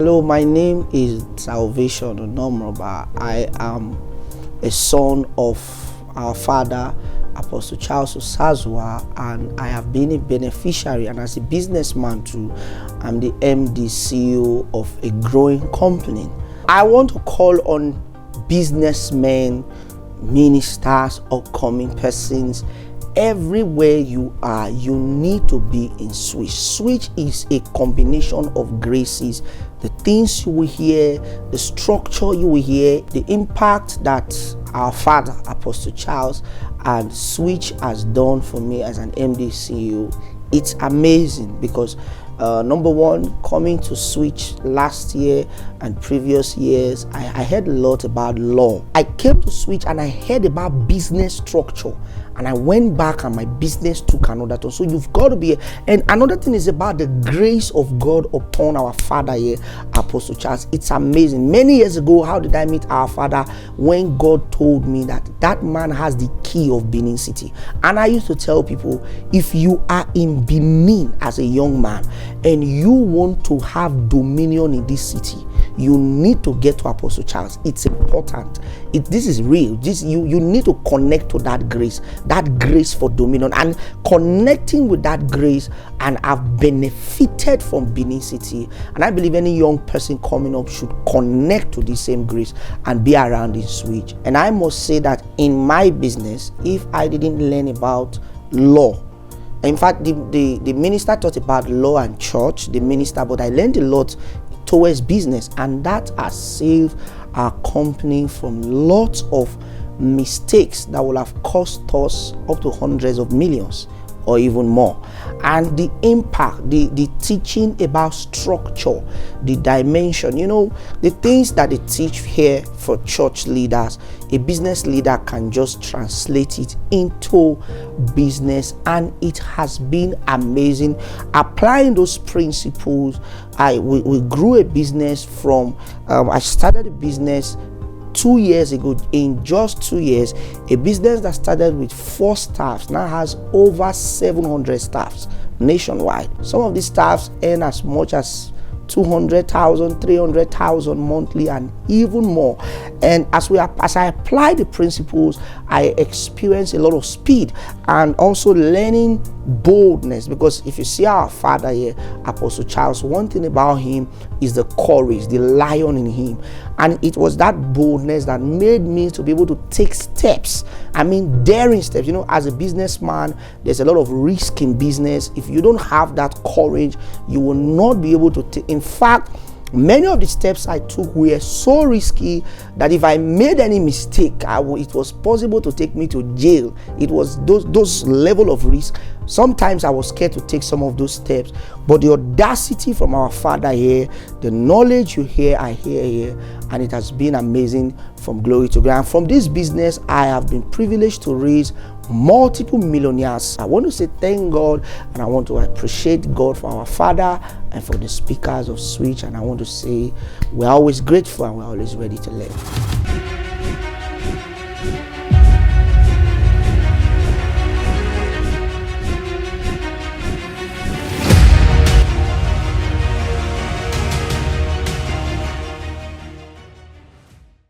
Hello, my name is Salvation Onomroba. I am a son of our father, Apostle Charles Osazua, and I have been a beneficiary, and as a businessman too, I'm the MD CEO of a growing company. I want to call on businessmen, ministers, upcoming persons. Everywhere you are, you need to be in switch. Switch is a combination of graces. The things you will hear, the structure you will hear, the impact that our father, Apostle Charles, and Switch has done for me as an MD CEO. It's amazing because number one, coming to Switch last year and previous years, I heard a lot about law. I came to Switch and I heard about business structure, and I went back and my business took another turn. So you've got to be, and another thing is about the grace of God upon our father here, Apostle Charles. It's amazing. Many years ago, how did I meet our father? When God told me that that man has the key of Benin City. And I used to tell people, if you are in Benin as a young man and you want to have dominion in this city, you need to get to Apostle Charles. It's important. This is real. You need to connect to that grace for dominion, and connecting with that grace, and I've benefited from Benin City. And I believe any young person coming up should connect to the same grace and be around in Switch. And I must say that in my business, if I didn't learn about law, in fact, the minister taught about law and church, the minister, but I learned a lot towards business, and that has saved our company from lots of mistakes that will have cost us up to hundreds of millions or even more. And the impact, the teaching about structure, the dimension, the things that they teach here for church leaders, a business leader can just translate it into business, and it has been amazing. Applying those principles, we grew a business from, I started a business 2 years ago. In just 2 years, a business that started with 4 staffs now has over 700 staffs nationwide. Some of these staffs earn as much as 200,000, 300,000 monthly, and even more. And as I apply the principles, I experience a lot of speed and also learning boldness. Because if you see our father here, Apostle Charles, one thing about him is the courage, the lion in him. And it was that boldness that made me to be able to take steps. Daring steps. As a businessman, there's a lot of risk in business. If you don't have that courage, you will not be able to take. In fact, many of the steps I took were so risky that if I made any mistake, it was possible to take me to jail. It was those level of risk. Sometimes I was scared to take some of those steps, but the audacity from our father here, the knowledge you hear, I hear here, and it has been amazing from glory to glory. And from this business, I have been privileged to raise multiple millionaires. I want to say thank God, and I want to appreciate God for our father and for the speakers of Switch. And I want to say we're always grateful and we're always ready to learn.